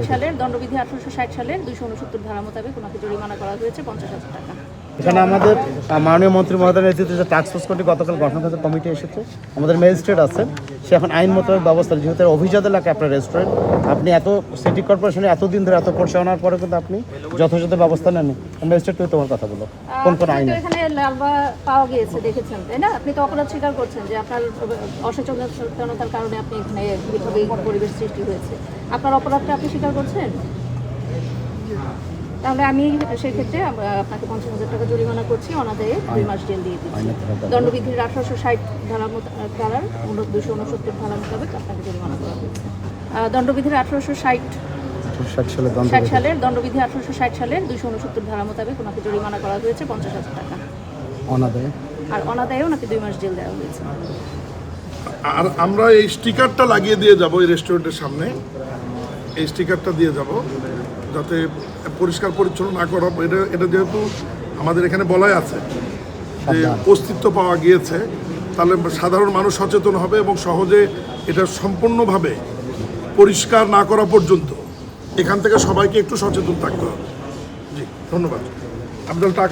সালের দণ্ডবিধি 1860 সালের 269 ধারা মোতাবেক ওনাকে জরিমানা করা হয়েছে 50,000 টাকা। এখানে আমাদের মাননীয় মন্ত্রী মহোদয়ের নেতৃত্বে যে টাস্ক ফোর্স গতকাল গঠন করার কমিটি এসেছে, আমাদের ম্যাজিস্ট্রেট আছেন, সে এখন আইন মোতাবেক ব্যবস্থা, যেহেতু অভিজাত এলাকা আপনার রেস্টুরেন্ট, আপনি এত সিটি কর্পোরেশনে এতদিন ধরে এত পরিচালনার পরে কিন্তু আপনি যথাযথ ব্যবস্থা নেন। ম্যাজিস্ট্রেট তুই তোমার কথা বলো, কোন কোন আইন এখানে লালবা পাওয়া গিয়েছে দেখেছেন, তাই না? আপনি তো অপরাধ স্বীকার করছেন যে আপনার অসচেতনতার কারণে আপনি এখানে বিক্ষোভী পরিবেশ সৃষ্টি হয়েছে। আপনার অপরাধটা আপনি স্বীকার করছেন? তাহলে আমি সেক্ষেত্রে আপনাকে 50,000 টাকা জরিমানা করছি, অনাদায়ে 2 মাস জেল দিয়ে দিচ্ছি। দণ্ডবিধির 1860 ধারার 269 ধারা মোতাবেক আপনাকে জরিমানা করা হয়েছে। দণ্ডবিধির 1860 সালের দণ্ডবিধি 1860 সালের 269 ধারা মোতাবেক ওনাকে জরিমানা করা হয়েছে 50,000 টাকা অনাদায়ে, আর অনাদায়ে ওনাকে 2 মাস জেল দেওয়া হয়েছে। আর আমরা এই স্টিকারটা লাগিয়ে দিয়ে যাব এই রেস্টুরেন্টের সামনে, এই স্টিকারটা দিয়ে যাব যাতে পরিষ্কার পরিচ্ছন্ন না করা। এটা যেহেতু আমাদের এখানে বলাই আছে যে অস্তিত্ব পাওয়া গিয়েছে, তাহলে সাধারণ মানুষ সচেতন হবে এবং সহজে এটা সম্পূর্ণভাবে পরিষ্কার না করা পর্যন্ত এখান থেকে সবাইকে একটু সচেতন থাকতে হবে। জি, ধন্যবাদ। আপনার টাকা